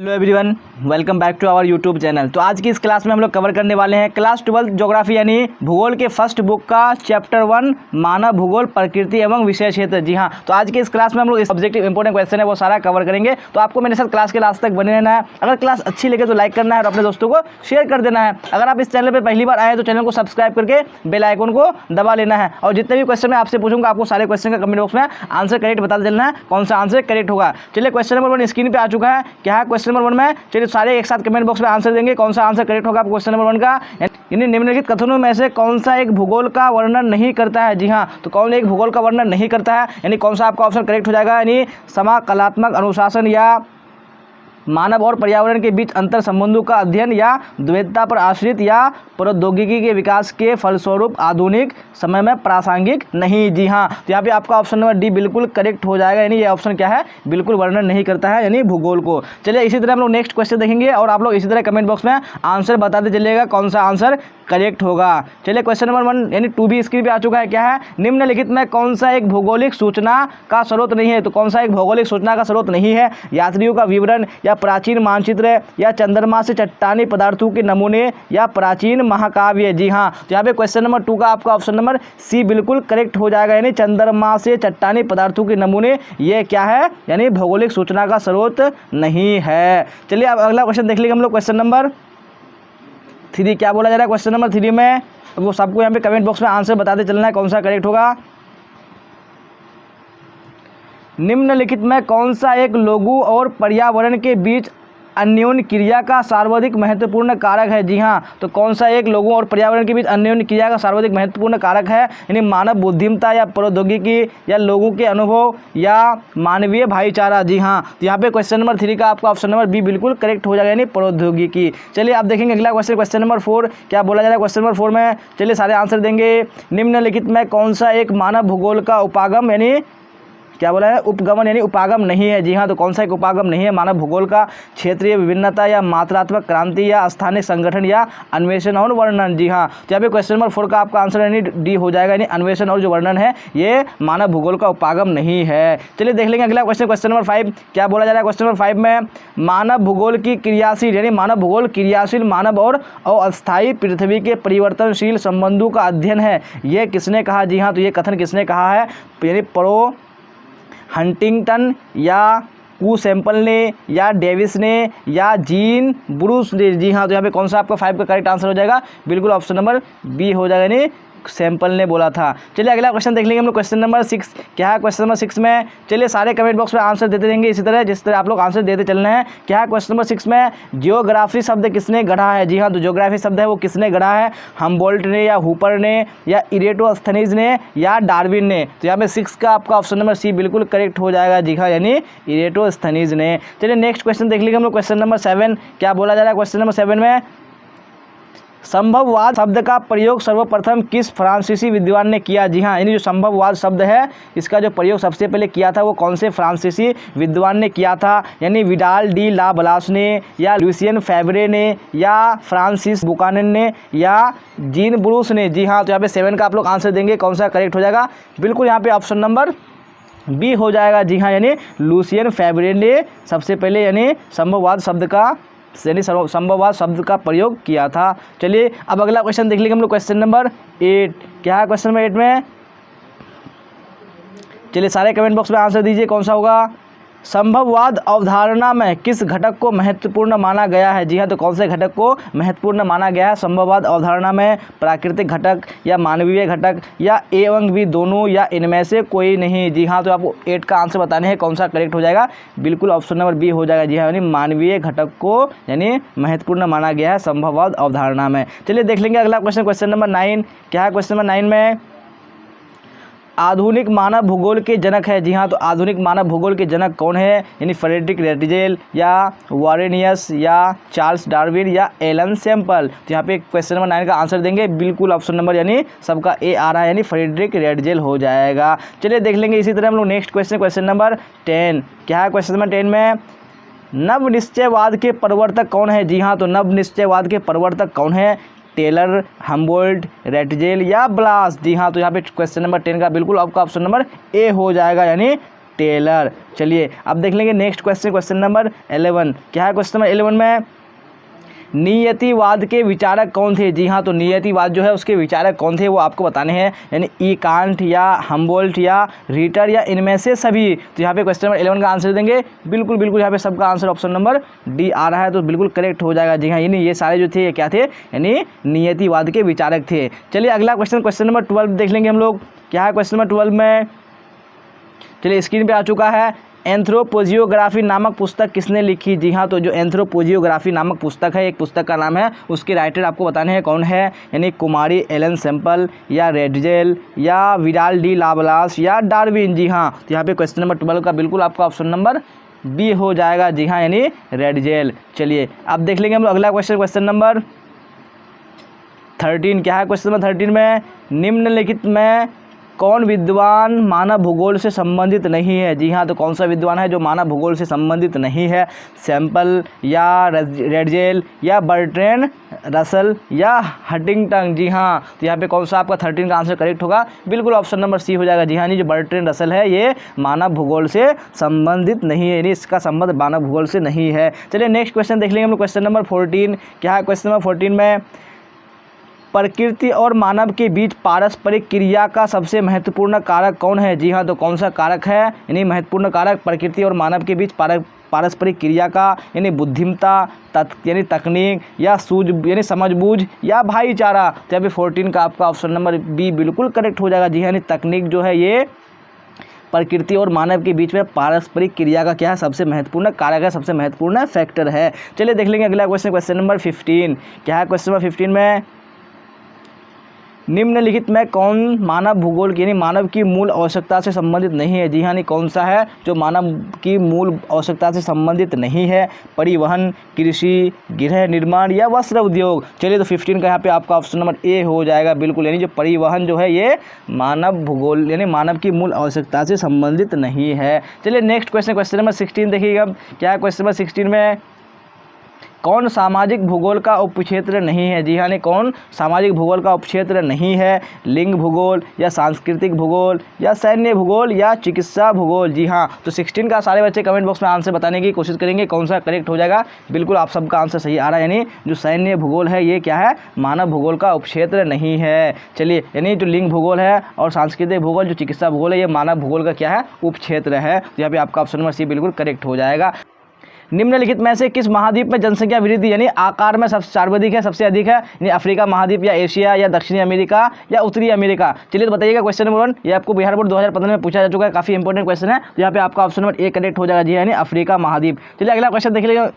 Hello everyone, welcome back to our YouTube channel. तो आज की इस क्लास में हम लोग कवर करने वाले हैं क्लास 12 ज्योग्राफी यानी भूगोल के फर्स्ट बुक का चैप्टर 1 मानव भूगोल प्रकृति एवं विषय क्षेत्र। जी हाँ, तो आज की इस क्लास में हम लोग इस ऑब्जेक्टिव इंपॉर्टेंट क्वेश्चन है वो सारा कवर करेंगे। तो आपको मेरे साथ क्लास के लास्ट तक बने रहना है। अगर क्लास अच्छी लगे तो लाइक करना है और अपने दोस्तों को शेयर कर देना है। अगर आप इस चैनल पर पहली बार आए तो चैनल को सब्सक्राइब करके बेल आइकन को दबा लेना है। और जितने भी क्वेश्चन मैं आपसे पूछूंगा आपको सारे क्वेश्चन का कमेंट बॉक्स में आंसर करेक्ट बता देना है, कौन सा आंसर करेक्ट होगा। चलिए क्वेश्चन नंबर 1 स्क्रीन पे आ चुका है। क्या है क्वेश्चन नंबर 1 में? चलिए सारे एक साथ कमेंट बॉक्स में आंसर देंगे, कौन सा आंसर करेक्ट होगा क्वेश्चन नंबर 1 का। यानी निम्नलिखित कथनों में से कौन सा एक भूगोल का वर्णन नहीं करता है। जी हाँ, तो कौन एक भूगोल का वर्णन नहीं करता है, यानी कौन सा आपका ऑप्शन करेक्ट हो जाएगा। यानी समाकलात्मक अनुशासन या मानव और पर्यावरण के बीच अंतर संबंधों का अध्ययन या द्वैतता पर आश्रित या प्रौद्योगिकी के विकास के फलस्वरूप आधुनिक समय में प्रासंगिक नहीं। जी हाँ, तो यहाँ पे आपका ऑप्शन नंबर डी बिल्कुल करेक्ट हो जाएगा। यानी ये ऑप्शन क्या है, बिल्कुल वर्णन नहीं करता है, यानी भूगोल को। चलिए इसी तरह हम लोग नेक्स्ट क्वेश्चन देखेंगे और आप लोग इसी तरह कमेंट बॉक्स में आंसर बताते चलिएगा कौन सा आंसर करेक्ट होगा। चलिए क्वेश्चन नंबर 1 यानी 2 भी स्क्रीन पे आ चुका है। क्या है? निम्नलिखित में कौन सा एक भौगोलिक सूचना का स्रोत नहीं है। तो कौन सा एक भौगोलिक सूचना का स्रोत नहीं है? यात्रियों का विवरण या प्राचीन मानचित्र या चंद्रमा से चट्टानी पदार्थों के नमूने या प्राचीन महाकाव्य। जी हाँ, तो यहाँ पे क्वेश्चन नंबर 2 का आपका ऑप्शन नंबर सी बिल्कुल करेक्ट हो जाएगा। यानी चंद्रमा से चट्टानी पदार्थों के नमूने ये क्या है, यानी भौगोलिक सूचना का स्रोत नहीं है। चलिए अब अगला क्वेश्चन देख लीजिए हम लोग। क्वेश्चन नंबर 3 क्या बोला जा रहा है क्वेश्चन नंबर 3 में, वो सबको यहाँ पे कमेंट बॉक्स में आंसर बताते चलना है कौन सा करेक्ट होगा। निम्नलिखित में कौन सा एक लोगों और पर्यावरण के बीच अन्योन्य क्रिया का सर्वाधिक महत्वपूर्ण कारक है। जी हाँ, तो कौन सा एक लोगों और पर्यावरण के बीच अन्योन्य क्रिया का सर्वाधिक महत्वपूर्ण कारक है। यानी मानव बुद्धिमत्ता या प्रौद्योगिकी या लोगों के अनुभव या मानवीय भाईचारा। जी हाँ, तो यहाँ पे क्वेश्चन नंबर 3 का आपका ऑप्शन नंबर बी बिल्कुल करेक्ट हो जाएगा, यानी प्रौद्योगिकी। चलिए आप देखेंगे अगला क्वेश्चन, क्वेश्चन नंबर 4 क्या बोला जा रहा है क्वेश्चन नंबर 4 में। चलिए सारे आंसर देंगे। निम्नलिखित में कौन सा एक मानव भूगोल का उपागम यानी क्या बोला है, उपगमन यानी उपागम नहीं है। जी हाँ, तो कौन सा एक उपागम नहीं है मानव भूगोल का? क्षेत्रीय विभिन्नता या मात्रात्मक क्रांति या स्थानीय संगठन या अन्वेषण और वर्णन। जी हाँ, तो यहाँ पे क्वेश्चन नंबर 4 का आपका आंसर यानी डी हो जाएगा। यानी अन्वेषण और जो वर्णन है ये मानव भूगोल का उपागम नहीं है। चलिए देख लेंगे अगला क्वेश्चन, क्वेश्चन नंबर 5 क्या बोला जा रहा है क्वेश्चन नंबर 5 में। मानव भूगोल की क्रियाशील यानी मानव भूगोल क्रियाशील मानव और अस्थायी पृथ्वी के परिवर्तनशील संबंधों का अध्ययन है, ये किसने कहा। जी हाँ, तो ये कथन किसने कहा है, यानी प्रो हंटिंगटन या कू सैंपल ने या डेविस ने या जीन ब्रूस ने। जी हाँ, तो यहाँ पे कौन सा आपका 5 का करेक्ट आंसर हो जाएगा, बिल्कुल ऑप्शन नंबर बी हो जाएगा, यानी सैंपल ने बोला था। चलिए अगला क्वेश्चन देख लेंगे हम लोग। क्वेश्चन नंबर 6 क्या है क्वेश्चन नंबर 6 में। चलिए सारे कमेंट बॉक्स में आंसर देते रहेंगे इसी तरह जिस तरह आप लोग आंसर देते चलना है। क्या है क्वेश्चन नंबर 6 में, जियोग्राफी शब्द किसने गढ़ा है। जी हाँ, तो जियोग्राफी शब्द है वो किसने गढ़ा है, हमबोल्ट ने या हूपर ने या इरेटोस्थनीज ने या डार्विन ने। तो यहाँ पे 6 का आपका ऑप्शन नंबर सी बिल्कुल करेक्ट हो जाएगा। जी हाँ, यानी इरेटोस्थनीज ने। चलिए नेक्स्ट क्वेश्चन देख लीजिए हम लोग। क्वेश्चन नंबर 7 क्या बोला जा रहा है क्वेश्चन नंबर 7 में। संभववाद शब्द का प्रयोग सर्वप्रथम किस फ्रांसीसी विद्वान ने किया। जी हाँ, यानी जो संभववाद शब्द है इसका जो प्रयोग सबसे पहले किया था वो कौन से फ्रांसीसी विद्वान ने किया था। यानी विडाल डी ला ब्लास ने या लुसियन फेब्रे ने या फ्रांसिस बुकानन ने या जीन ब्रूस ने। जी हाँ, तो यहाँ पे 7 का आप लोग आंसर देंगे, कौन सा करेक्ट हो जाएगा, बिल्कुल यहाँ पे ऑप्शन नंबर बी हो जाएगा। जी हाँ, यानी लुसियन फेब्रे ने सबसे पहले यानी संभववाद शब्द का यानी संभववाद शब्द का प्रयोग किया था। चलिए अब अगला क्वेश्चन देख लेंगे हम लोग। क्वेश्चन नंबर 8 क्या है क्वेश्चन नंबर 8 में। चलिए सारे कमेंट बॉक्स में आंसर दीजिए कौन सा होगा। संभववाद अवधारणा में किस घटक को महत्वपूर्ण माना गया है। जी हाँ, तो कौन से घटक को महत्वपूर्ण माना गया है संभववाद अवधारणा में, प्राकृतिक घटक या मानवीय घटक या ए एवं बी दोनों या इनमें से कोई नहीं। जी हाँ, तो आपको 8 का आंसर बताने हैं कौन सा करेक्ट हो जाएगा, बिल्कुल ऑप्शन नंबर बी हो जाएगा। जी हाँ, यानी मानवीय घटक को यानी महत्वपूर्ण माना गया है संभववाद अवधारणा में। चलिए देख लेंगे अगला क्वेश्चन, क्वेश्चन नंबर 9 क्या है क्वेश्चन नंबर 9 में। आधुनिक मानव भूगोल के जनक है। जी हाँ, तो आधुनिक मानव भूगोल के जनक कौन है, यानी फ्रेडरिक रेटजेल या वारेनियस या चार्ल्स डार्विन या एलन सैंपल। तो यहाँ पे क्वेश्चन नंबर 9 का आंसर देंगे, बिल्कुल ऑप्शन नंबर यानी सबका ए आ रहा है, यानी फ्रेडरिक रेटजेल हो जाएगा। चलिए देख लेंगे इसी तरह हम लोग नेक्स्ट क्वेश्चन, क्वेश्चन नंबर 10 क्या है क्वेश्चन नंबर 10 में। नव निश्चयवाद के प्रवर्तक कौन है। जी हाँ, तो नव निश्चयवाद के प्रवर्तक कौन है, टेलर, हमबोल्ट, रेटजेल या ब्लास। जी हाँ, तो यहाँ पे क्वेश्चन नंबर 10 का बिल्कुल आपका ऑप्शन नंबर ए हो जाएगा, यानी टेलर। चलिए अब देख लेंगे नेक्स्ट क्वेश्चन, क्वेश्चन नंबर 11। क्या है क्वेश्चन नंबर 11 में? नियतिवाद के विचारक कौन थे? जी हाँ, तो नियतिवाद जो है उसके विचारक कौन थे वो आपको बताने हैं, यानी ई कांट या हम्बोल्ट या रिटर या इनमें से सभी। तो यहाँ पे क्वेश्चन नंबर 11 का आंसर देंगे। बिल्कुल बिल्कुल यहाँ पे सबका आंसर ऑप्शन नंबर डी आ रहा है, तो बिल्कुल करेक्ट हो जाएगा। जी हाँ, यानी ये सारे जो थे ये क्या थे? यानी नियतिवाद के विचारक थे। चलिए अगला क्वेश्चन, क्वेश्चन नंबर 12 देख लेंगे हम लोग। क्या है क्वेश्चन नंबर 12 में? चलिए स्क्रीन पे आ चुका है। एंथ्रोपोजियोग्राफी नामक पुस्तक किसने लिखी? जी हाँ, तो जो एंथ्रोपोजियोग्राफी नामक पुस्तक है, एक पुस्तक का नाम है, उसके राइटर आपको बताने हैं कौन है, यानी कुमारी एलन सेम्पल या रेडजेल या विडाल डी लाबलास या डार्विन। जी हाँ, तो यहाँ पे क्वेश्चन नंबर 12 का बिल्कुल आपका ऑप्शन नंबर बी हो जाएगा। जी हाँ, यानी रेडजेल। चलिए अब देख लेंगे हम लोग अगला क्वेश्चन, क्वेश्चन नंबर 13। क्या है क्वेश्चन नंबर 13 में? निम्नलिखित में कौन विद्वान मानव भूगोल से संबंधित नहीं है? जी हाँ, तो कौन सा विद्वान है जो मानव भूगोल से संबंधित नहीं है? सैम्पल या रेडजेल या बर्ट्रैंड रसल या हंटिंगटन। जी हाँ, तो यहाँ पे कौन सा आपका 13 का आंसर करेक्ट होगा? बिल्कुल ऑप्शन नंबर सी हो जाएगा। जी हाँ, ये जो बर्ट्रैंड रसल है ये मानव भूगोल से संबंधित नहीं है, यानी इसका संबंध मानव भूगोल से नहीं है। चलिए नेक्स्ट क्वेश्चन देख लेंगे हम लोग, क्वेश्चन नंबर 14। क्या है क्वेश्चन नंबर 14 में? प्रकृति और मानव के बीच पारस्परिक क्रिया का सबसे महत्वपूर्ण कारक कौन है? जी हाँ, तो कौन सा कारक है, यानी महत्वपूर्ण कारक प्रकृति और मानव के बीच पारस्परिक क्रिया का, यानी बुद्धिमत्ता, यानी तकनीक या सूझ यानी समझबूझ या भाईचारा। तो यहाँ पे 14 का आपका ऑप्शन नंबर बी बिल्कुल करेक्ट हो जाएगा। जी हाँ, यानी तकनीक जो है ये प्रकृति और मानव के बीच में पारस्परिक क्रिया का क्या है? सबसे महत्वपूर्ण कारक है, सबसे महत्वपूर्ण फैक्टर है। चलिए देख लेंगे अगला क्वेश्चन, क्वेश्चन नंबर 15। क्या है क्वेश्चन नंबर 15 में? निम्नलिखित में कौन मानव भूगोल की यानी मानव की मूल आवश्यकता से संबंधित नहीं है? जी हाँ, नहीं कौन सा है जो मानव की मूल आवश्यकता से संबंधित नहीं है? परिवहन, कृषि, गृह निर्माण या वस्त्र उद्योग। चलिए तो 15 का यहाँ पे आपका ऑप्शन नंबर ए हो जाएगा बिल्कुल, यानी जो परिवहन जो है ये मानव भूगोल यानी मानव की मूल आवश्यकता से संबंधित नहीं है। चलिए नेक्स्ट क्वेश्चन, क्वेश्चन नंबर 16 देखिएगा। क्या है क्वेश्चन नंबर 16 में? कौन सामाजिक भूगोल का उपक्षेत्र नहीं है? जी हाँ, नहीं कौन सामाजिक भूगोल का उपक्षेत्र नहीं है? लिंग भूगोल या सांस्कृतिक भूगोल या सैन्य भूगोल या चिकित्सा भूगोल। जी हाँ, तो 16 का सारे बच्चे कमेंट बॉक्स में आंसर बताने की कोशिश करेंगे कौन सा करेक्ट हो जाएगा। बिल्कुल आप सबका आंसर सही आ रहा है, यानी जो सैन्य भूगोल है ये क्या है? मानव भूगोल का उपक्षेत्र नहीं है। चलिए, यानी जो लिंग भूगोल है और सांस्कृतिक भूगोल जो चिकित्सा भूगोल है ये मानव भूगोल का क्या है? उपक्षेत्र है। तो यहाँ पे आपका ऑप्शन नंबर सी बिल्कुल करेक्ट हो जाएगा। निम्नलिखित में से किस महाद्वीप में जनसंख्या वृद्धि यानी आकार में सबसे सर्वाधिक है, सबसे अधिक है? यानी अफ्रीका महाद्वीप या एशिया या दक्षिणी अमेरिका या उत्तरी अमेरिका। चलिए तो बताइएगा क्वेश्चन नंबर 1, ये आपको बिहार बोर्ड 2015 में पूछा जा चुका है, काफी इंपॉर्टेंट क्वेश्चन है। तो यहाँ पे आपका ऑप्शन नंबर ए करेक्ट हो जाएगा। जी यानी अफ्रीका महाद्वीप। चलिए अगला क्वेश्चन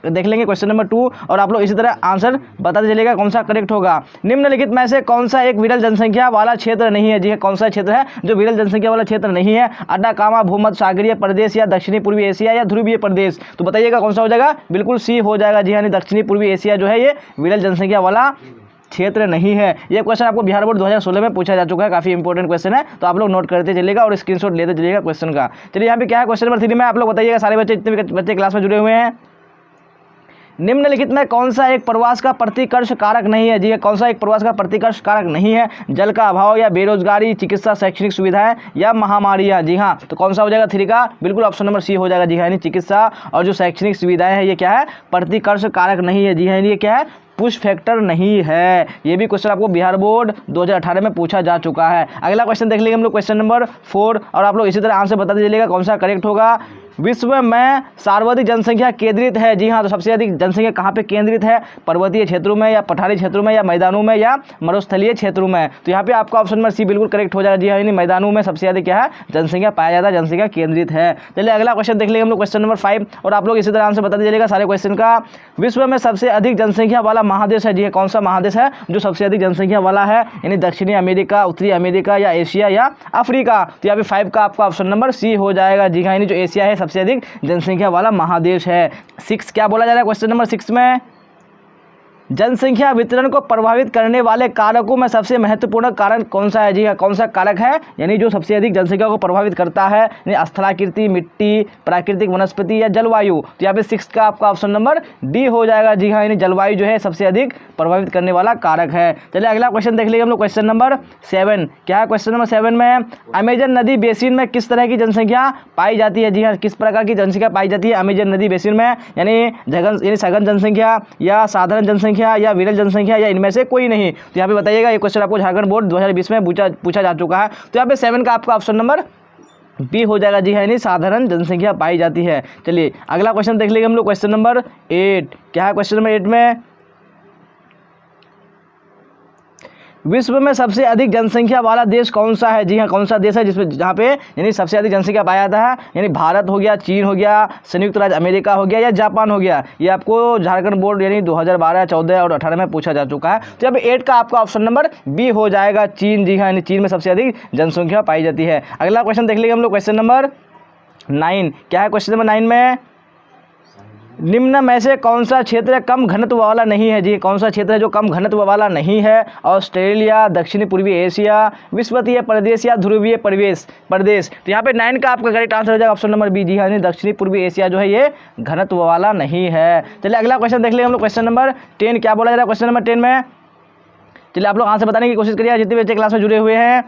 देख लेंगे क्वेश्चन नंबर 2, और आप लोग इसी तरह आंसर बताते चलिएगा कौन सा करेक्ट होगा। निम्नलिखित में से कौन सा एक विरल जनसंख्या वाला क्षेत्र नहीं है? जी है, कौन सा क्षेत्र है जो विरल जनसंख्या वाला क्षेत्र नहीं है? अटाकामा भूमध्य सागरीय प्रदेश या दक्षिणी पूर्वी एशिया या ध्रुवीय प्रदेश। तो बताइएगा कौन सा हो जाएगा? बिल्कुल सी हो जाएगा। जी यानी दक्षिणी पूर्वी एशिया जो है ये विरल जनसंख्या वाला क्षेत्र नहीं है। ये क्वेश्चन आपको बिहार बोर्ड 2016 में पूछा जा चुका है, काफी इंपॉर्टेंट क्वेश्चन है, तो आप लोग नोट करते चलिएगा और स्क्रीनशॉट लेते चलिएगा क्वेश्चन का। चलिए यहाँ पे क्या है क्वेश्चन नंबर 3 में आप लोग बताइएगा, सारे बच्चे जितने भी बच्चे क्लास में जुड़े हुए हैं। निम्नलिखित में कौन सा एक प्रवास का प्रतिकर्ष कारक नहीं है? जी है, कौन सा एक प्रवास का प्रतिकर्ष कारक नहीं है? जल का अभाव या बेरोजगारी, चिकित्सा, शैक्षणिक सुविधाएं या महामारियां। जी हाँ, तो कौन सा हो जाएगा 3 का? बिल्कुल ऑप्शन नंबर सी हो जाएगा। जी हाँ, यानी चिकित्सा और जो शैक्षणिक सुविधाएं हैं ये क्या है? प्रतिकर्ष कारक नहीं है। जी हाँ, ये क्या है? पुश फैक्टर नहीं है। ये भी क्वेश्चन आपको बिहार बोर्ड 2018 में पूछा जा चुका है। अगला क्वेश्चन देख लेंगे हम लोग, क्वेश्चन नंबर 4, और आप लोग इसी तरह आंसर बताते चलिएगा कौन सा करेक्ट होगा। विश्व में सर्वाधिक जनसंख्या केंद्रित है? जी हाँ, तो सबसे अधिक जनसंख्या कहाँ पे केंद्रित है? पर्वतीय क्षेत्रों में या पठारी क्षेत्रों में या मैदानों में या मरुस्थलीय क्षेत्रों में। तो यहाँ पे आपका ऑप्शन नंबर सी बिल्कुल करेक्ट हो जाएगा। जी हाँ, यानी मैदानों में सबसे अधिक क्या है? जनसंख्या पाया जाता है, जनसंख्या केंद्रित है। चलिए अगला क्वेश्चन देख लेंगे हम लोग, क्वेश्चन नंबर 5, और आप लोग इसी तरह आंसर बताते चलिएगा सारे क्वेश्चन का। विश्व में सबसे अधिक जनसंख्या वाला महादेश है? जी कौन सा महादेश है जो सबसे अधिक जनसंख्या वाला है? यानी दक्षिणी अमेरिका, उत्तरी अमेरिका या एशिया या अफ्रीका। तो यहाँ पे 5 का आपका ऑप्शन नंबर सी हो जाएगा। जी हाँ, यानी जो एशिया है सबसे अधिक जनसंख्या वाला महादेश है। 6 क्या बोला जा रहा है क्वेश्चन नंबर 6 में? जनसंख्या वितरण को प्रभावित करने वाले कारकों में सबसे महत्वपूर्ण कारक कौन सा है? जी हाँ, कौन सा कारक है यानी जो सबसे अधिक जनसंख्या को प्रभावित करता है? यानी स्थलाकृति, मिट्टी, प्राकृतिक वनस्पति या जलवायु। तो यहाँ पे 6 का आपका ऑप्शन नंबर डी हो जाएगा। जी हाँ, यानी जलवायु जो है सबसे अधिक प्रभावित करने वाला कारक है। चलिए अगला क्वेश्चन देख लीजिए हम लोग, क्वेश्चन नंबर 7। क्या है क्वेश्चन नंबर 7 में? अमेजन नदी बेसिन में किस तरह की जनसंख्या पाई जाती है? जी हाँ, किस प्रकार की जनसंख्या पाई जाती है अमेजन नदी बेसिन में? यानी सघन जनसंख्या या साधारण जनसंख्या या विरल जनसंख्या या इनमें से कोई नहीं। तो यहाँ पे बताइएगा, ये क्वेश्चन आपको झारखंड बोर्ड 2020 में पूछा जा चुका है। तो यहाँ पे 7 का आपका ऑप्शन नंबर बी हो जाएगा। जी है, यानी साधारण जनसंख्या पाई जाती है। चलिए अगला क्वेश्चन देख लेंगे हम लोग, क्वेश्चन नंबर 8। क्या है क्वेश्चन नंबर 8 में? विश्व में सबसे अधिक जनसंख्या वाला देश कौन सा है? जी हाँ, कौन सा देश है जिसमें जहाँ पे यानी सबसे अधिक जनसंख्या पाया जाता है? यानी भारत हो गया, चीन हो गया, संयुक्त राज्य अमेरिका हो गया या जापान हो गया। ये आपको झारखंड बोर्ड यानी 2012, 14 और 18 में पूछा जा चुका है। तो यहाँ पे 8 का आपका ऑप्शन नंबर बी हो जाएगा, चीन। जी हाँ, यानी चीन में सबसे अधिक जनसंख्या पाई जाती है। अगला क्वेश्चन देख लीजिए हम लोग, क्वेश्चन नंबर 9। क्या है क्वेश्चन नंबर 9 में? निम्न में से कौन सा क्षेत्र कम घनत्व वाला नहीं है? जी, कौन सा क्षेत्र है जो कम घनत्व वाला नहीं है? ऑस्ट्रेलिया, दक्षिणी पूर्वी एशिया, विषुवतीय प्रदेश या ध्रुवीय प्रदेश। तो यहाँ पे 9 का आपका करेक्ट आंसर हो जाएगा ऑप्शन नंबर बी। जी हाँ, दक्षिणी पूर्वी एशिया जो है ये घनत्व वाला नहीं है। चलिए अगला क्वेश्चन देख लेंगे हम लोग, क्वेश्चन नंबर 10। क्या बोला जा रहा है क्वेश्चन नंबर 10 में? चलिए आप लोग आंसर बताने की कोशिश करिए जितने बच्चे क्लास में जुड़े हुए हैं।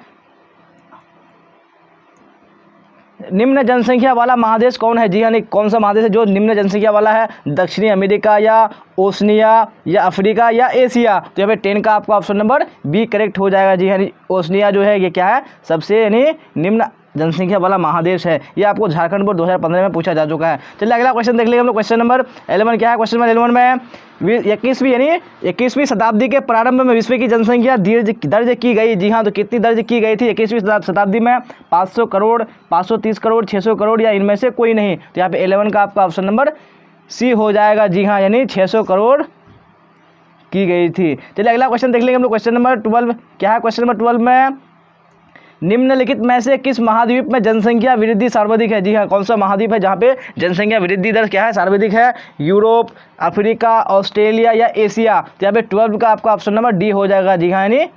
निम्न जनसंख्या वाला महादेश कौन है? जी हाँ, कौन सा महादेश है जो निम्न जनसंख्या वाला है? दक्षिणी अमेरिका या ओशनिया या अफ्रीका या एशिया। तो यहाँ पे 10 का आपका ऑप्शन नंबर बी करेक्ट हो जाएगा। जी हाँ, ओशनिया जो है ये क्या है? सबसे यानी निम्न जनसंख्या वाला महादेश है। ये आपको झारखंड बोर्ड 2015 में पूछा जा चुका है। चलिए अगला क्वेश्चन देख लेंगे हम लोग, क्वेश्चन नंबर 11। क्या है क्वेश्चन नंबर 11 में? 21वीं शताब्दी के प्रारंभ में विश्व की जनसंख्या दर्ज की गई। जी हाँ, तो कितनी दर्ज की गई थी 21वीं शताब्दी में? 500 करोड़, 530 करोड़, 600 करोड़ या इनमें से कोई नहीं। तो यहाँ पे 11 का आपका ऑप्शन नंबर सी हो जाएगा। जी हाँ, यानी 600 करोड़ की गई थी। चलिए अगला क्वेश्चन देख लेंगे हम लोग, क्वेश्चन नंबर 12। क्या है क्वेश्चन नंबर 12 में? निम्नलिखित में से किस महाद्वीप में जनसंख्या वृद्धि सर्वाधिक है? जी हाँ, कौन सा महाद्वीप है जहाँ पे जनसंख्या वृद्धि दर क्या है? सर्वाधिक है। यूरोप, अफ्रीका, ऑस्ट्रेलिया या एशिया। तो यहाँ पे 12 का आपका ऑप्शन नंबर डी हो जाएगा। जी हाँ, यानी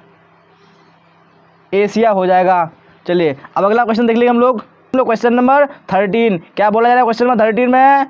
एशिया हो जाएगा। चलिए अब अगला क्वेश्चन देख लेंगे हम लोग क्वेश्चन नंबर 13। क्या बोला जा रहा है क्वेश्चन नंबर 13 में?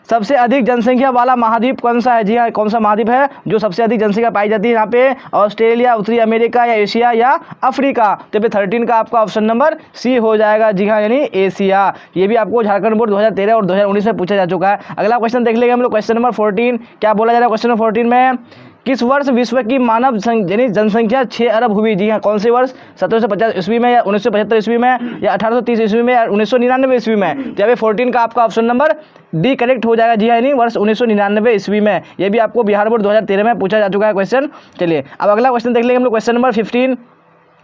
सबसे अधिक जनसंख्या वाला महाद्वीप कौन सा है? जी हाँ, कौन सा महाद्वीप है जो सबसे अधिक जनसंख्या पाई जाती है यहाँ पे? ऑस्ट्रेलिया, उत्तरी अमेरिका या एशिया या अफ्रीका। तो पे 13 का आपका ऑप्शन नंबर सी हो जाएगा। जी हाँ, यानी एशिया। ये भी आपको झारखंड बोर्ड 2013 और 2019 में पूछा जा चुका है। अगला क्वेश्चन देख लेंगे हम लोग, क्वेश्चन नंबर 14। क्या बोला जा रहा है क्वेश्चन नंबर 14 में? किस वर्ष विश्व की मानव यानी जनसंख्या 6 अरब हुई? जी हाँ, कौन से वर्ष? 1750 ईस्वी में या 1975 ईस्वी में या 1830 ईस्वी में या 1999 ईस्वी में? तो यहाँ पे 14 का आपका ऑप्शन नंबर डी करेक्ट हो जाएगा। जी हाँ, यानी वर्ष 1999 ईस्वी में। ये भी आपको बिहार बोर्ड 2013 में पूछा जा चुका है क्वेश्चन। चलिए अब अगला क्वेश्चन देख लेंगे हम लोग, क्वेश्चन नंबर 15।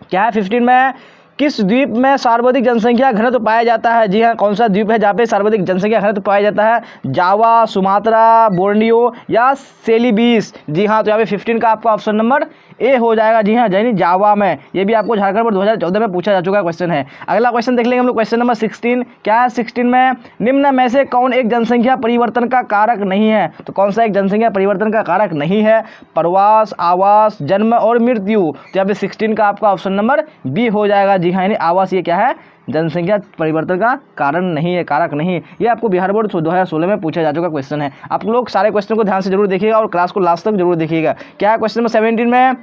क्या है 15 में? किस द्वीप में सर्वाधिक जनसंख्या घनत्व पाया जाता है? जी हाँ, कौन सा द्वीप है जहाँ पे सर्वाधिक जनसंख्या घनत्व पाया जाता है? जावा, सुमात्रा, बोर्नियो या सेलिबीस। जी हाँ, तो यहाँ पे 15 का आपका ऑप्शन नंबर ए हो जाएगा। जी हाँ, यानी जावा में। ये भी आपको झारखंड बोर्ड 2014 में पूछा जा चुका क्वेश्चन है। अगला क्वेश्चन देख लेंगे हम लोग, क्वेश्चन नंबर 16। क्या है 16 में? निम्न में से कौन एक जनसंख्या परिवर्तन का कारक नहीं है? तो कौन सा एक जनसंख्या परिवर्तन का कारक नहीं है? प्रवास, आवास, जन्म और मृत्यु। तो यहाँ पे 16 का आपका ऑप्शन नंबर बी हो जाएगा। जी हाँ, यानी आवास ये क्या है? जनसंख्या परिवर्तन का कारण नहीं है, कारक नहीं। ये आपको बिहार बोर्ड 2016 में पूछा जा चुका क्वेश्चन है। आप लोग सारे क्वेश्चन को ध्यान से जरूर देखिएगा और क्लास को लास्ट तक जरूर देखिएगा। क्या है क्वेश्चन नंबर 17 में?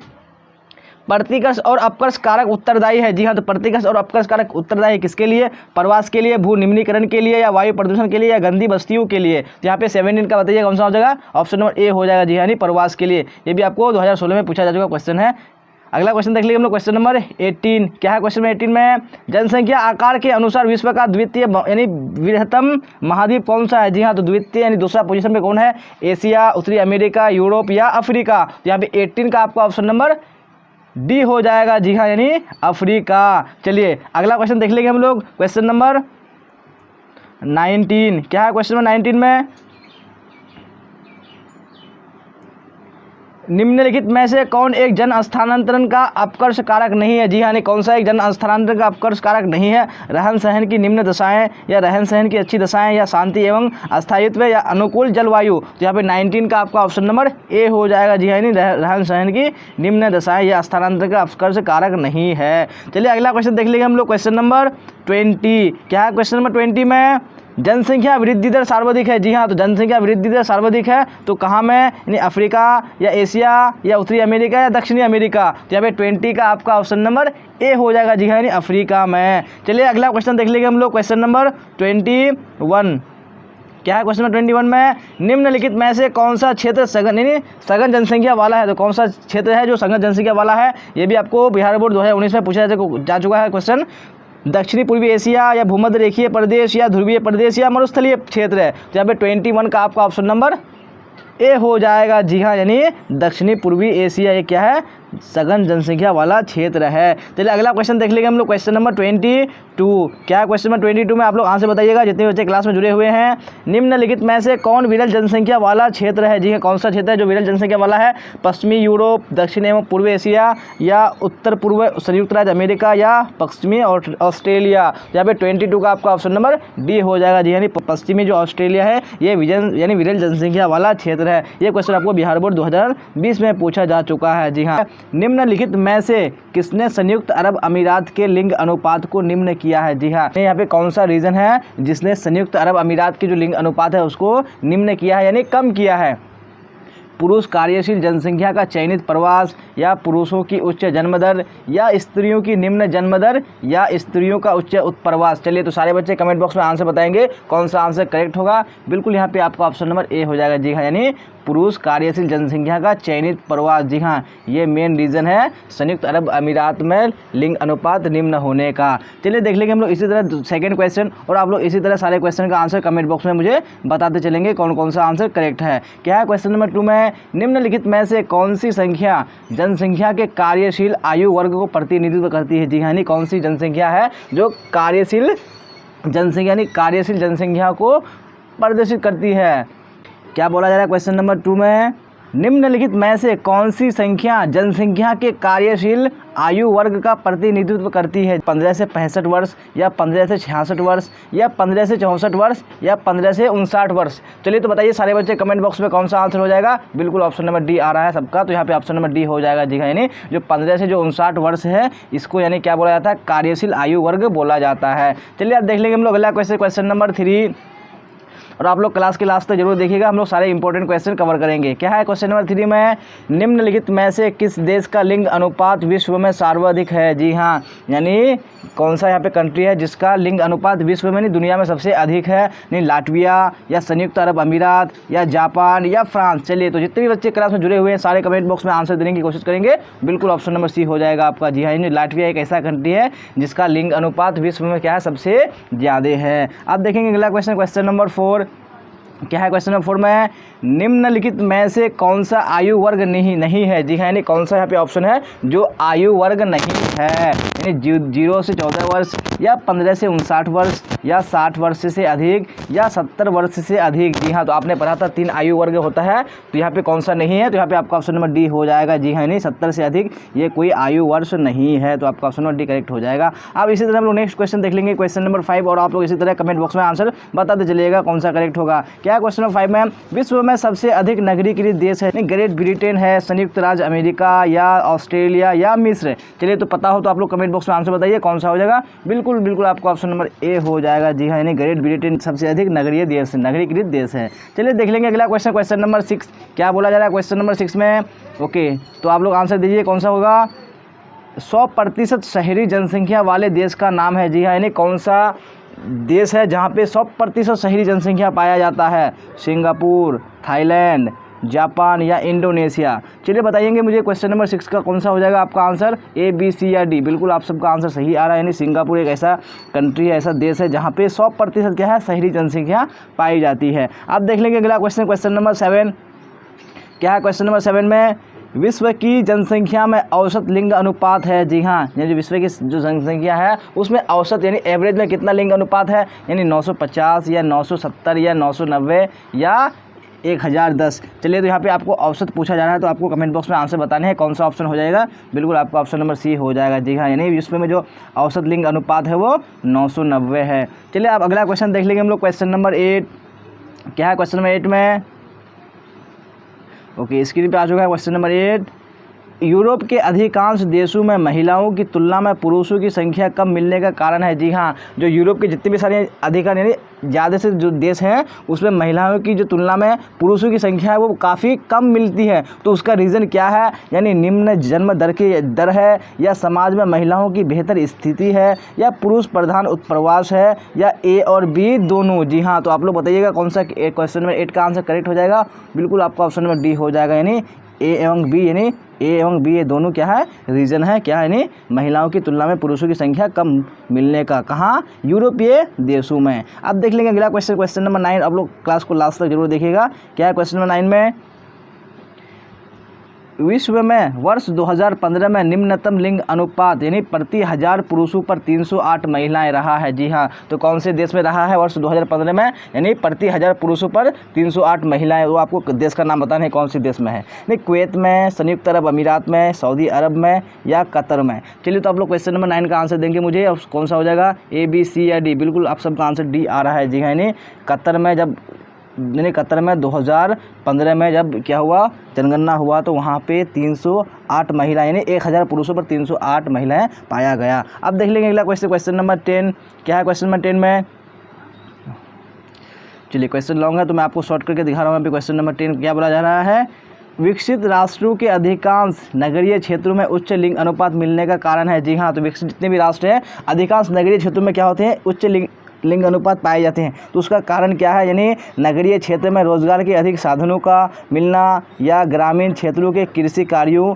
प्रतिकर्ष और अपकर्ष कारक उत्तरदायी है। जी हाँ, तो प्रतिकर्ष और अपकर्ष कारक उत्तरदायी किसके लिए? प्रवास के लिए, भू निम्नीकरण के लिए या वायु प्रदूषण के लिए या गंदी बस्तियों के लिए। तो यहाँ पे 17 का बताइए कौन सा हो जाएगा? ऑप्शन नंबर ए हो जाएगा। जी हाँ, यानी प्रवास के लिए। ये भी आपको 2016 में पूछा जा चुका क्वेश्चन है। अगला क्वेश्चन देख लीजिए हम लोग, क्वेश्चन नंबर 18। क्या है क्वेश्चन नंबर 18 में? जनसंख्या आकार के अनुसार विश्व का द्वितीय यानी बृहत्तम महाद्वीप कौन सा है? जी हाँ, तो द्वितीय यानी दूसरा पोजीशन पे कौन है? एशिया, उत्तरी अमेरिका, यूरोप या अफ्रीका। तो यहाँ पे 18 का आपका ऑप्शन नंबर डी हो जाएगा। जी हाँ, यानी अफ्रीका। चलिए अगला क्वेश्चन देख लेंगे हम लोग, क्वेश्चन नंबर 19। क्या है क्वेश्चन नंबर 19 में? निम्नलिखित में से कौन एक जन स्थानांतरण का अपकर्ष कारक नहीं है? जी हाँ, यानी कौन सा एक जन स्थानांतरण का अपकर्ष कारक नहीं है? रहन सहन की निम्न दशाएं, या रहन सहन की अच्छी दशाएं, या शांति एवं अस्थायित्व, या अनुकूल जलवायु। तो यहाँ पे 19 का आपका ऑप्शन नंबर ए हो जाएगा। जी हाँ, यानी रहन सहन की निम्न दशाएं या स्थानांतरण का अपकर्ष कारक नहीं है। चलिए अगला क्वेश्चन देख लेंगे हम लोग, क्वेश्चन नंबर 20। क्या है क्वेश्चन नंबर 20 में? जनसंख्या वृद्धि दर सर्वाधिक है। जी हाँ, तो जनसंख्या वृद्धि दर सर्वाधिक है तो कहाँ में? यानी अफ्रीका, या एशिया, या उत्तरी अमेरिका, या दक्षिणी अमेरिका। तो यहाँ पे 20 का आपका ऑप्शन नंबर ए हो जाएगा। जी हाँ, यानी अफ्रीका में। चलिए अगला क्वेश्चन देख लेंगे हम लोग, क्वेश्चन नंबर 21। क्या है क्वेश्चन नंबर 21 में? निम्नलिखित में से कौन सा क्षेत्र सघन यानी सघन जनसंख्या वाला है? तो कौन सा क्षेत्र है जो सघन जनसंख्या वाला है? ये भी आपको बिहार बोर्ड 2019 में पूछा जा चुका है क्वेश्चन। दक्षिणी पूर्वी एशिया, या भूमध्य रेखीय प्रदेश, या ध्रुवीय प्रदेश, या मरुस्थलीय क्षेत्र है। तो यहाँ पे 21 का आपका ऑप्शन नंबर ए हो जाएगा। जी हाँ, यानी दक्षिणी पूर्वी एशिया ये क्या है? सघन जनसंख्या वाला क्षेत्र है। चलिए अगला क्वेश्चन देख लेंगे हम लोग, क्वेश्चन नंबर 22। क्या है क्वेश्चन नंबर 22 में? आप लोग आंसर बताइएगा जितने बच्चे क्लास में जुड़े हुए हैं। निम्नलिखित में से कौन विरल जनसंख्या वाला क्षेत्र है? जी हाँ, कौन सा क्षेत्र है जो विरल जनसंख्या वाला है? पश्चिमी यूरोप, दक्षिण एवं पूर्व एशिया, या उत्तर पूर्व संयुक्त राज्य अमेरिका, या पश्चिमी ऑस्ट्रेलिया। यहाँ पे 22 का आपका ऑप्शन नंबर डी हो जाएगा। जी यानी पश्चिमी जो ऑस्ट्रेलिया है ये यानी विरल जनसंख्या वाला क्षेत्र है। ये क्वेश्चन आपको बिहार बोर्ड 2020 में पूछा जा चुका है। जी हाँ, निम्नलिखित में से किसने संयुक्त अरब अमीरात के लिंग अनुपात को निम्न किया है? जी हाँ, यहाँ पे कौन सा रीजन है जिसने संयुक्त अरब अमीरात की जो लिंग अनुपात है उसको निम्न किया है यानी कम किया है? पुरुष कार्यशील जनसंख्या का चयनित प्रवास, या पुरुषों की उच्च जन्म दर, या स्त्रियों की निम्न जन्म दर, या स्त्रियों का उच्च उत्प्रवास। चलिए तो सारे बच्चे कमेंट बॉक्स में आंसर बताएंगे कौन सा आंसर करेक्ट होगा। बिल्कुल यहाँ पे आपका ऑप्शन नंबर ए हो जाएगा। जी हाँ, यानी पुरुष कार्यशील जनसंख्या का चयनित प्रवास। जी हाँ, ये मेन रीज़न है संयुक्त अरब अमीरात में लिंग अनुपात निम्न होने का। चलिए देख लेंगे हम लोग इसी तरह सेकंड क्वेश्चन, और आप लोग इसी तरह सारे क्वेश्चन का आंसर कमेंट बॉक्स में मुझे बताते चलेंगे कौन कौन सा आंसर करेक्ट है। क्या है क्वेश्चन नंबर 2 में? निम्नलिखित में से कौन सी संख्या जनसंख्या के कार्यशील आयु वर्ग को प्रतिनिधित्व करती है? जी हाँ, यानी कौन सी जनसंख्या है जो कार्यशील जनसंख्या यानी कार्यशील जनसंख्या को प्रदर्शित करती है? क्या बोला जा रहा है क्वेश्चन नंबर 2 में? निम्नलिखित में से कौन सी संख्या जनसंख्या के कार्यशील आयु वर्ग का प्रतिनिधित्व करती है? 15 से 65 वर्ष, या 15 से 66 वर्ष, या 15 से 64 वर्ष, या 15 से 59 वर्ष। चलिए तो बताइए सारे बच्चे कमेंट बॉक्स में कौन सा आंसर हो जाएगा। बिल्कुल ऑप्शन नंबर डी आ रहा है सबका, तो यहाँ पे ऑप्शन नंबर डी हो जाएगा। जी हाँ, यानी जो 15 से जो 59 वर्ष है इसको यानी क्या बोला जाता है? कार्यशील आयु वर्ग बोला जाता है। चलिए अब देख लेंगे हम लोग अगला क्वेश्चन, क्वेश्चन नंबर 3, और आप लोग क्लास के लास्ट तक जरूर देखिएगा, हम लोग सारे इंपॉर्टेंट क्वेश्चन कवर करेंगे। क्या है क्वेश्चन नंबर 3 में? निम्नलिखित में से किस देश का लिंग अनुपात विश्व में सर्वाधिक है? जी हाँ, यानी कौन सा यहाँ पे कंट्री है जिसका लिंग अनुपात विश्व में नहीं दुनिया में सबसे अधिक है? नहीं लाटविया, या संयुक्त अरब अमीरात, या जापान, या फ्रांस। चलिए तो जितने भी बच्चे क्लास में जुड़े हुए हैं सारे कमेंट बॉक्स में आंसर देने की कोशिश करेंगे। बिल्कुल ऑप्शन नंबर सी हो जाएगा आपका। जी हाँ, यानी लाटविया एक ऐसा कंट्री है जिसका लिंग अनुपात विश्व में क्या है? सबसे ज़्यादा है। अब देखेंगे अगला क्वेश्चन, क्वेश्चन नंबर 4। क्या है क्वेश्चन नंबर 4 में? निम्नलिखित में से कौन सा आयु वर्ग नहीं है? जी हाँ, यानी कौन सा यहाँ पे ऑप्शन है जो आयु वर्ग नहीं है? यानी 0 से 14 वर्ष, या 15 से 59 वर्ष, या 60 वर्ष से अधिक, या 70 वर्ष से अधिक। जी हाँ, तो आपने पढ़ा था 3 आयु वर्ग होता है, तो यहाँ पे कौन सा नहीं है? तो यहाँ पे आपका ऑप्शन नंबर डी हो जाएगा। जी हाँ, यानी 70 से अधिक ये कोई आयु वर्ष नहीं है, तो आपका ऑप्शन नंबर डी करेक्ट हो जाएगा। अब इसी तरह हम लोग नेक्स्ट क्वेश्चन देख लेंगे, क्वेश्चन नंबर 5, और आप लोग इसी तरह कमेंट बॉक्स में आंसर बताते चलिएगा कौन सा करेक्ट होगा। क्या है क्वेश्चन नंबर 5 में? विश्व में सबसे अधिक नगरीकृत देश है? ग्रेट ब्रिटेन है, संयुक्त राज्य अमेरिका, या ऑस्ट्रेलिया, या मिस्र। चलिए तो पता हो तो आप लोग कमेंट बॉक्स में आंसर बताइए कौन सा हो जाएगा। बिल्कुल बिल्कुल आपका ऑप्शन नंबर ए हो जाएगा। जी हाँ, यानी ग्रेट ब्रिटेन सबसे अधिक नगरीकृत देश है। चलिए देख लेंगे अगला क्वेश्चन, क्वेश्चन नंबर 6। क्या बोला जा रहा है क्वेश्चन नंबर 6 में? ओके, तो आप लोग आंसर दीजिए कौन सा होगा। 100% शहरी जनसंख्या वाले देश का नाम है? जी हाँ, यानी कौन सा देश है जहाँ पे 100% शहरी जनसंख्या पाया जाता है? सिंगापुर, थाईलैंड, जापान, या इंडोनेशिया। चलिए बताइएंगे मुझे क्वेश्चन नंबर 6 का कौन सा हो जाएगा आपका आंसर, ए, बी, सी, या डी। बिल्कुल आप सबका आंसर सही आ रहा है, यानी सिंगापुर एक ऐसा कंट्री है, ऐसा देश है जहाँ पे 100% क्या है? शहरी जनसंख्या पाई जाती है। अब देख लेंगे अगला क्वेश्चन, क्वेश्चन नंबर 7। क्या है क्वेश्चन नंबर 7 में? विश्व की जनसंख्या में औसत लिंग अनुपात है? जी हाँ, यानी विश्व की जो जनसंख्या है उसमें औसत यानी एवरेज में कितना लिंग अनुपात है? यानी 950, या 970, या 990, या 1010। चलिए, तो यहाँ पे आपको औसत पूछा जा रहा है, तो आपको कमेंट बॉक्स में आंसर बताने हैं कौन सा ऑप्शन हो जाएगा। बिल्कुल आपका ऑप्शन नंबर सी हो जाएगा। जी हाँ, यानी विश्व में जो औसत लिंग अनुपात है वो 990 है। चलिए, आप अगला क्वेश्चन देख लेंगे हम लोग। क्वेश्चन नंबर 8 क्या है? क्वेश्चन नंबर 8 में ओके, स्क्रीन पे आ चुका है क्वेश्चन नंबर 8। यूरोप के अधिकांश देशों में महिलाओं की तुलना में पुरुषों की संख्या कम मिलने का कारण है। जी हाँ, जो यूरोप के जितने भी सारे अधिकार यानी ज़्यादा से जो देश हैं उसमें महिलाओं की जो तुलना में पुरुषों की संख्या है वो काफ़ी कम मिलती है। तो उसका रीज़न क्या है? यानी निम्न जन्म दर की दर है, या समाज में महिलाओं की बेहतर स्थिति है, या पुरुष प्रधान उत्प्रवास है, या ए और बी दोनों। जी हाँ, तो आप लोग बताइएगा कौन सा क्वेश्चन नंबर 8 का आंसर करेक्ट हो जाएगा। बिल्कुल आपका ऑप्शन नंबर डी हो जाएगा, यानी ए एवं बी, यानी ए एवं बी ये दोनों क्या है? रीज़न है। क्या है? यानी महिलाओं की तुलना में पुरुषों की संख्या कम मिलने का। कहाँ? यूरोपीय देशों में। अब देख लेंगे अगला क्वेश्चन, क्वेश्चन नंबर 9। आप लोग क्लास को लास्ट तक जरूर देखिएगा। क्या है क्वेश्चन नंबर 9 में? विश्व में वर्ष 2015 में निम्नतम लिंग अनुपात यानी प्रति 1000 पुरुषों पर 308 महिलाएं रहा है। जी हाँ, तो कौन से देश में रहा है वर्ष 2015 में? यानी प्रति 1000 पुरुषों पर 308 महिलाएं। वो आपको देश का नाम बताना है कौन से देश में है। नहीं, कुवैत में, संयुक्त अरब अमीरात में, सऊदी अरब में, या कतर में। चलिए, तो आप लोग क्वेश्चन नंबर 9 का आंसर देंगे मुझे, और कौन सा हो जाएगा? ए, बी, सी या डी। बिल्कुल आप सबका आंसर डी आ रहा है। जी हाँ, यानी कतर में जब कतर में 2015 में जब क्या हुआ, जनगणना हुआ, तो वहाँ पे 308 महिला यानी 1000 पुरुषों पर 308 महिलाएं पाया गया। अब देख लेंगे अगला क्वेश्चन, क्वेश्चन नंबर 10। क्या है क्वेश्चन नंबर 10 में? चलिए, क्वेश्चन लॉन्ग है तो मैं आपको शॉर्ट करके दिखा रहा हूँ। अभी क्वेश्चन नंबर 10 क्या बोला जा रहा है? विकसित राष्ट्रों के अधिकांश नगरीय क्षेत्रों में उच्च लिंग अनुपात मिलने का कारण है। जी हाँ, तो विकसित जितने भी राष्ट्र हैं अधिकांश नगरीय क्षेत्रों में क्या होते हैं? उच्च लिंग अनुपात पाए जाते हैं। तो उसका कारण क्या है? यानी नगरीय क्षेत्र में रोजगार के अधिक साधनों का मिलना, या ग्रामीण क्षेत्रों के कृषि कार्यों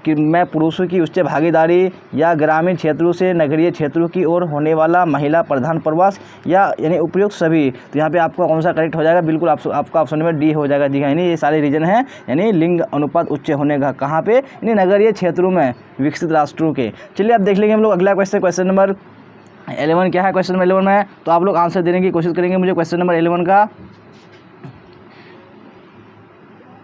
में पुरुषों की उच्च भागीदारी, या ग्रामीण क्षेत्रों से नगरीय क्षेत्रों की ओर होने वाला महिला प्रधान प्रवास, या यानी उपयुक्त सभी। तो यहाँ पे आपका कौन सा करेक्ट हो जाएगा? बिल्कुल आपका ऑप्शन नंबर डी हो जाएगा। जी हाँ, यानी ये सारे रीजन हैं, यानी लिंग अनुपात उच्च होने का। कहाँ पे? यानी नगरीय क्षेत्रों में, विकसित राष्ट्रों के। चलिए, अब देख लेंगे हम लोग अगला क्वेश्चन, क्वेश्चन नंबर 11। क्या है क्वेश्चन नंबर 11 में? तो आप लोग आंसर देने की कोशिश करेंगे मुझे क्वेश्चन नंबर 11 का।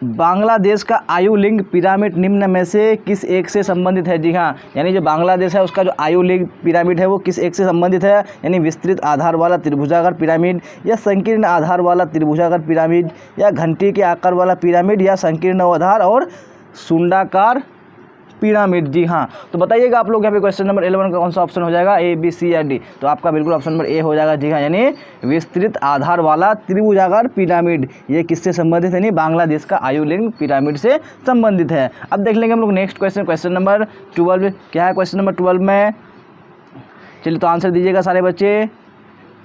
बांग्लादेश का आयु लिंग पिरामिड निम्न में से किस एक से संबंधित है? जी हाँ, यानी जो बांग्लादेश है उसका जो आयु लिंग पिरामिड है वो किस एक से संबंधित है? यानी विस्तृत आधार वाला त्रिभुजाकार पिरामिड, या संकीर्ण आधार वाला त्रिभुजाकार पिरामिड, या घंटी के आकार वाला पिरामिड, या संकीर्ण आधार और सुंडाकार पिरामिड। जी हाँ, तो बताइएगा आप लोग यहाँ पे क्वेश्चन नंबर 11 का कौन सा ऑप्शन हो जाएगा? ए, बी, सी या डी। तो आपका बिल्कुल ऑप्शन नंबर ए हो जाएगा। जी हाँ, यानी विस्तृत आधार वाला त्रिभुजाकार पिरामिड ये किससे संबंधित है? यानी बांग्लादेश का आयु लिंग पिरामिड से संबंधित है। अब देख लेंगे हम लोग नेक्स्ट क्वेश्चन, क्वेश्चन नंबर 12। क्या है क्वेश्चन नंबर 12 में? चलिए, तो आंसर दीजिएगा सारे बच्चे।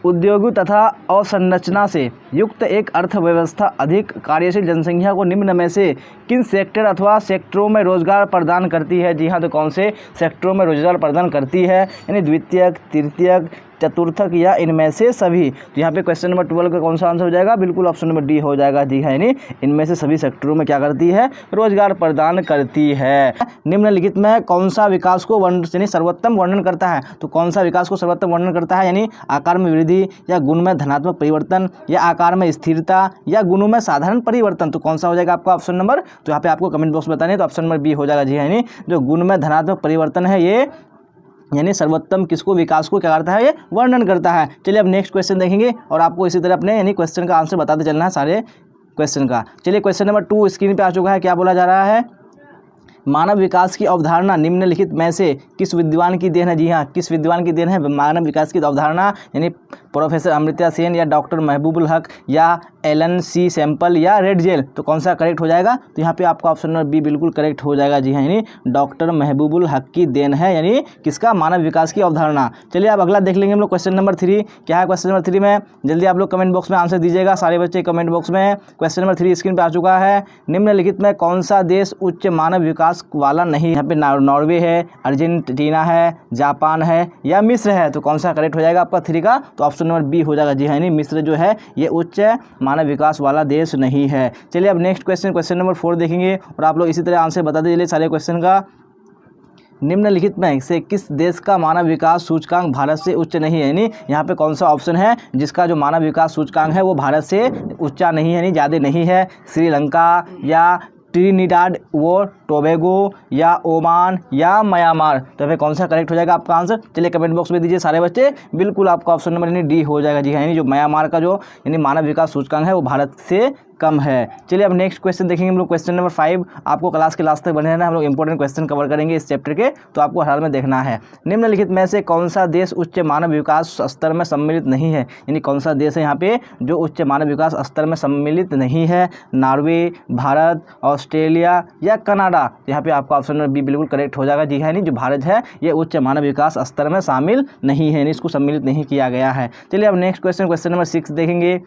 उद्योगों तथा अवसंरचना से युक्त एक अर्थव्यवस्था अधिक कार्यशील जनसंख्या को निम्न में से किन सेक्टर अथवा सेक्टरों में रोजगार प्रदान करती है? जी हाँ, तो कौन से सेक्टरों में रोजगार प्रदान करती है? यानी द्वितीयक, तृतीयक, चतुर्थक, या इनमें से सभी। तो यहाँ पे क्वेश्चन नंबर 12 का कौन सा आंसर हो जाएगा? बिल्कुल ऑप्शन नंबर डी हो जाएगा। जी हाँ, यानी इनमें से सभी सेक्टरों में क्या करती है? रोजगार प्रदान करती है। निम्नलिखित में कौन सा विकास को यानी सर्वोत्तम वर्णन करता है? तो कौन सा विकास को सर्वोत्तम वर्णन करता है? यानी आकार में वृद्धि, या गुण में धनात्मक परिवर्तन, या आकार में स्थिरता, या गुणों में साधारण परिवर्तन। तो कौन सा हो जाएगा आपका ऑप्शन नंबर? तो यहाँ पे आपको कमेंट बॉक्स में बताने, तो ऑप्शन नंबर बी हो जाएगा। जी हाँ, यानी जो गुण में धनात्मक परिवर्तन है ये यानी सर्वोत्तम किसको, विकास को क्या करता है? ये वर्णन करता है। चलिए, अब नेक्स्ट क्वेश्चन देखेंगे और आपको इसी तरह अपने यानी क्वेश्चन का आंसर बताते चलना है सारे क्वेश्चन का। चलिए, क्वेश्चन नंबर 2 स्क्रीन पे आ चुका है। क्या बोला जा रहा है? मानव विकास की अवधारणा निम्नलिखित में से किस विद्वान की देन है? जी हाँ, किस विद्वान की देन है मानव विकास की अवधारणा? यानी प्रोफेसर अमृत्या सेन, या डॉक्टर महबूबुल हक, या एलन सी सैम्पल, या रेडजेल। तो कौन सा करेक्ट हो जाएगा? तो यहाँ पे आपका ऑप्शन नंबर बी बिल्कुल करेक्ट हो जाएगा। जी हाँ, यानी डॉक्टर महबूबुल हक की देन है, यानी किसका? मानव विकास की अवधारणा। चलिए, अब अगला देख लेंगे हम लोग क्वेश्चन नंबर 3। क्या है क्वेश्चन नंबर 3 में? जल्दी आप लोग कमेंट बॉक्स में आंसर दीजिएगा सारे बच्चे कमेंट बॉक्स में। क्वेश्चन नंबर 3 स्क्रीन पर आ चुका है। निम्नलिखित में कौन सा देश उच्च मानव विकास वाला नहीं? यहाँ पे नॉर्वे है, अर्जेंटीना है, जापान है, या मिस्र है। तो कौन सा करेक्ट हो जाएगा आपका 3 का? तो ऑप्शन नंबर बी हो जाएगा। जी हाँ, यानी मिस्र जो है ये उच्च मानव विकास वाला देश नहीं है। चलिए, अब नेक्स्ट क्वेश्चन, क्वेश्चन नंबर 4 देखेंगे और आप लोग इसी तरह आंसर बताते चलिए सारे क्वेश्चन का। निम्नलिखित में से किस देश का मानव विकास सूचकांक भारत से उच्च नहीं है, यानी यहाँ पे कौन सा ऑप्शन है जिसका जो मानव विकास सूचकांक है वो भारत से ऊंचा नहीं है, यानी ज़्यादा नहीं है। श्रीलंका या ट्रिनिडाड व टोबैगो या ओमान या म्यांमार, तो फिर कौन सा करेक्ट हो जाएगा आपका आंसर? चलिए कमेंट बॉक्स में दीजिए सारे बच्चे। बिल्कुल आपका ऑप्शन नंबर यानी डी हो जाएगा। जी हाँ, यानी जो म्यांमार का जो यानी मानव विकास सूचकांक है वो भारत से कम है। चलिए अब नेक्स्ट क्वेश्चन देखेंगे हम लोग, क्वेश्चन नंबर 5। आपको क्लास के लास्ट तक बने रहना, हम लोग इंपॉर्टेंट क्वेश्चन कवर करेंगे इस चैप्टर के, तो आपको हाल में देखना है। निम्नलिखित में से कौन सा देश उच्च मानव विकास स्तर में सम्मिलित नहीं है, यानी कौन सा देश है यहाँ पे जो उच्च मानव विकास स्तर में सम्मिलित नहीं है? नॉर्वे, भारत, ऑस्ट्रेलिया या कनाडा। यहाँ पे आपका ऑप्शन नंबर बी बिल्कुल करेक्ट हो जाएगा। जी है, नहीं जो भारत है ये उच्च मानव विकास स्तर में शामिल नहीं है, यानी इसको सम्मिलित नहीं किया गया है। चलिए अब नेक्स्ट क्वेश्चन, क्वेश्चन नंबर 6 देखेंगे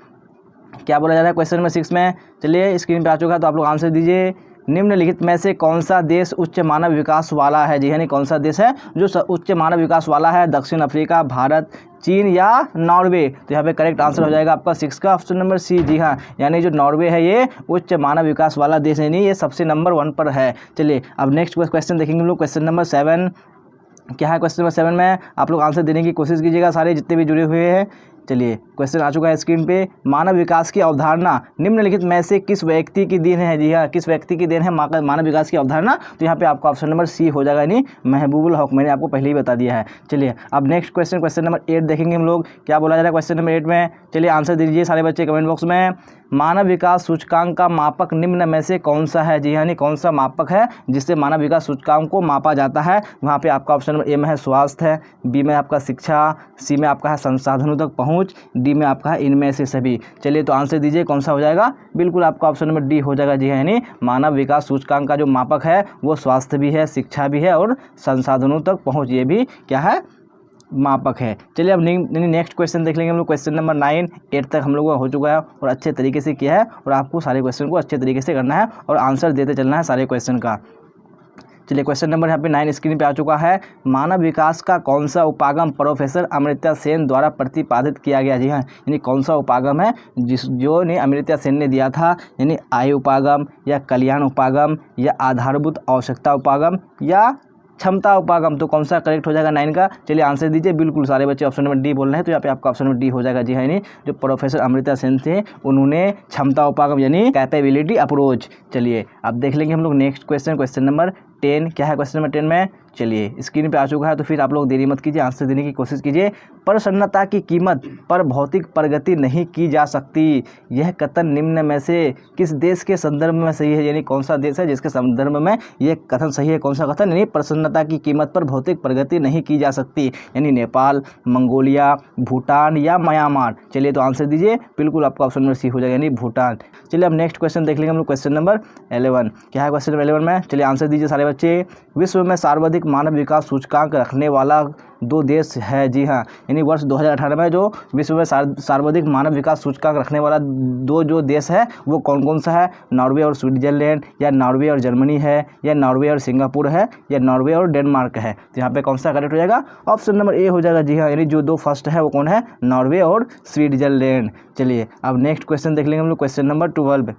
क्या बोला जा रहा है क्वेश्चन नंबर 6 में। चलिए स्क्रीन पे आ चुका है, तो आप लोग आंसर दीजिए। निम्नलिखित में से कौन सा देश उच्च मानव विकास वाला है? जी यानी कौन सा देश है जो उच्च मानव विकास वाला है? दक्षिण अफ्रीका, भारत, चीन या नॉर्वे। तो यहाँ पे करेक्ट आंसर हो जाएगा आपका 6 का ऑप्शन नंबर सी। जी हाँ, यानी जो नॉर्वे है ये उच्च मानव विकास वाला देश है, यानी ये सबसे नंबर 1 पर है। चलिए अब नेक्स्ट क्वेश्चन देखेंगे हम लोग, क्वेश्चन नंबर 7 क्या है? क्वेश्चन नंबर 7 में आप लोग आंसर देने की कोशिश कीजिएगा सारे जितने भी जुड़े हुए हैं। चलिए क्वेश्चन आ चुका है स्क्रीन पे। मानव विकास की अवधारणा निम्नलिखित में से किस व्यक्ति की देन है? जी हाँ, किस व्यक्ति की देन है मानव विकास की अवधारणा? तो यहाँ पे आपका ऑप्शन नंबर सी हो जाएगा, यानी महबूबुल हक। मैंने आपको पहले ही बता दिया है। चलिए अब नेक्स्ट क्वेश्चन, क्वेश्चन नंबर 8 देखेंगे हम लोग क्या बोला जा रहा है क्वेश्चन नंबर 8 में। चलिए आंसर दीजिए सारे बच्चे कमेंट बॉक्स में। मानव विकास सूचकांक का मापक निम्न में से कौन सा है? जी यानी कौन सा मापक है जिससे मानव विकास सूचकांक को मापा जाता है? वहाँ पे आपका ऑप्शन नंबर ए में है स्वास्थ्य है, बी में आपका शिक्षा, सी में आपका है संसाधनों तक पहुँच, डी में आपका है इनमें से सभी। चलिए तो आंसर दीजिए कौन सा हो जाएगा? बिल्कुल आपका ऑप्शन नंबर डी हो जाएगा। जी है, यानी मानव विकास सूचकांक का जो मापक है वो स्वास्थ्य भी है, शिक्षा भी है और संसाधनों तक पहुँच, ये भी क्या है? मापक है। चलिए अब नेक्स्ट क्वेश्चन देख लेंगे हम लोग, क्वेश्चन नंबर 9। 8 तक हम लोगों का हो चुका है और अच्छे तरीके से किया है, और आपको सारे क्वेश्चन को अच्छे तरीके से करना है और आंसर देते चलना है सारे क्वेश्चन का। चलिए क्वेश्चन नंबर यहाँ पे 9 स्क्रीन पे आ चुका है। मानव विकास का कौन सा उपागम प्रोफेसर अमर्त्य सेन द्वारा प्रतिपादित किया गया? जी हाँ, यानी कौन सा उपागम है जो अमर्त्य सेन ने दिया था? यानी आयु उपागम या कल्याण उपागम या आधारभूत आवश्यकता उपागम या क्षमता उपागम। तो कौन सा करेक्ट हो जाएगा 9 का? चलिए आंसर दीजिए। बिल्कुल सारे बच्चे ऑप्शन नंबर डी बोल रहे हैं, तो यहाँ पे आपका ऑप्शन नंबर डी हो जाएगा। जी है, यानी जो प्रोफेसर अमर्त्य सेन थे उन्होंने क्षमता उपागम यानी कैपेबिलिटी अप्रोच। चलिए अब देख लेंगे हम लोग नेक्स्ट क्वेश्चन, क्वेश्चन नंबर 10 क्या है? क्वेश्चन नंबर 10 में चलिए स्क्रीन पे आ चुका है, तो फिर आप लोग देरी मत कीजिए, आंसर देने की कोशिश कीजिए। प्रसन्नता की कीमत पर भौतिक प्रगति नहीं की जा सकती, यह कथन निम्न में से किस देश के संदर्भ में सही है? यानी कौन सा देश है जिसके संदर्भ में यह कथन सही है? कौन सा कथन? यानी प्रसन्नता की कीमत पर भौतिक प्रगति नहीं की जा सकती, यानी नेपाल, मंगोलिया, भूटान या म्यांमार। चलिए तो आंसर दीजिए। बिल्कुल आपका ऑप्शन नंबर सी हो जाएगा, यानी भूटान। चलिए अब नेक्स्ट क्वेश्चन देख लेंगे हम लोग, क्वेश्चन नंबर 11 क्या है? क्वेश्चन नंबर 11 में चलिए आंसर दीजिए सारे बच्चे। विश्व में सर्वाधिक मानव विकास सूचकांक रखने वाला 2 देश है? जी हाँ, यानी वर्ष 2018 में जो विश्व में सर्वाधिक मानव विकास सूचकांक रखने वाला 2 जो देश है वो कौन कौन सा है? नॉर्वे और स्विट्जरलैंड, या नॉर्वे और जर्मनी है, या नॉर्वे और सिंगापुर है, या नॉर्वे और डेनमार्क है। तो यहाँ पे कौन सा करेक्ट हो जाएगा? ऑप्शन नंबर ए हो जाएगा। जी हाँ, यानी जो 2 फर्स्ट है वो कौन है? नॉर्वे और स्विट्जरलैंड। चलिए अब नेक्स्ट क्वेश्चन देख लेंगे हम लोग, क्वेश्चन नंबर 12।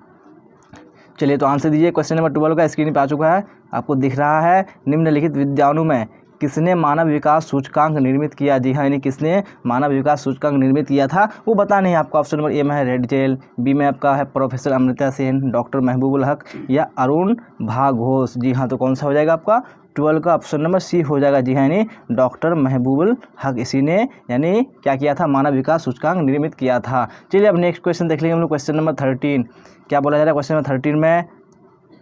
चलिए तो आंसर दीजिए। क्वेश्चन नंबर 12 का स्क्रीन पे आ चुका है, आपको दिख रहा है। निम्नलिखित विद्वानों में किसने मानव विकास सूचकांक निर्मित किया? जी हाँ, यानी किसने मानव विकास सूचकांक निर्मित किया था वो बताना है आपका। ऑप्शन नंबर ए में है रेडजेल, बी में आपका है प्रोफेसर अमर्त्य सेन, डॉक्टर महबूबुल हक या अरुण भाघोष। जी हाँ, तो कौन सा हो जाएगा आपका? 12 का ऑप्शन नंबर सी हो जाएगा। जी हाँ, यानी डॉक्टर महबूबुल हक, इसी ने यानी क्या किया था? मानव विकास सूचकांक निर्मित किया था। चलिए अब नेक्स्ट क्वेश्चन देख लेंगे हम लोग, क्वेश्चन नंबर 13 क्या बोला जा रहा है? क्वेश्चन नंबर 13 में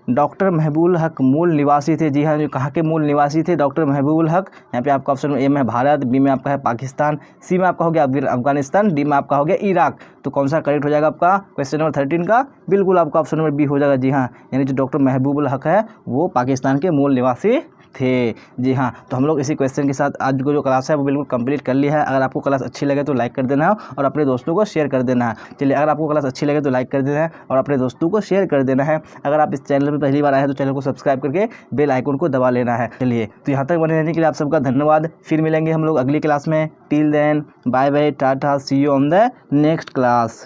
डॉक्टर महबूबुल हक मूल निवासी थे? जी हाँ, जो कहाँ के मूल निवासी थे डॉक्टर महबूबुल हक? यहाँ पे आपका ऑप्शन ए में है भारत, बी में आपका है पाकिस्तान, सी में आपका हो गया अफगानिस्तान, डी में आपका हो गया इराक। तो कौन सा करेक्ट हो जाएगा आपका क्वेश्चन नंबर 13 का? बिल्कुल आपका ऑप्शन नंबर बी हो जाएगा। जी हाँ, यानी जो डॉक्टर महबूबुल हक है वो पाकिस्तान के मूल निवासी थे। जी हाँ, तो हम लोग इसी क्वेश्चन के साथ आज को जो क्लास है वो बिल्कुल कंप्लीट कर लिया है। अगर आपको क्लास अच्छी लगे तो लाइक कर देना है और अपने दोस्तों को शेयर कर देना है। चलिए अगर आपको क्लास अच्छी लगे तो लाइक कर देना है और अपने दोस्तों को शेयर कर देना है। अगर आप इस चैनल पर पहली बार आए हैं तो चैनल को सब्सक्राइब करके बेल आइकन को दबा लेना है। चलिए तो यहाँ तक बने रहने के लिए आप सबका धन्यवाद। फिर मिलेंगे हम लोग अगली क्लास में। Till then bye bye, tata, see you on the next class.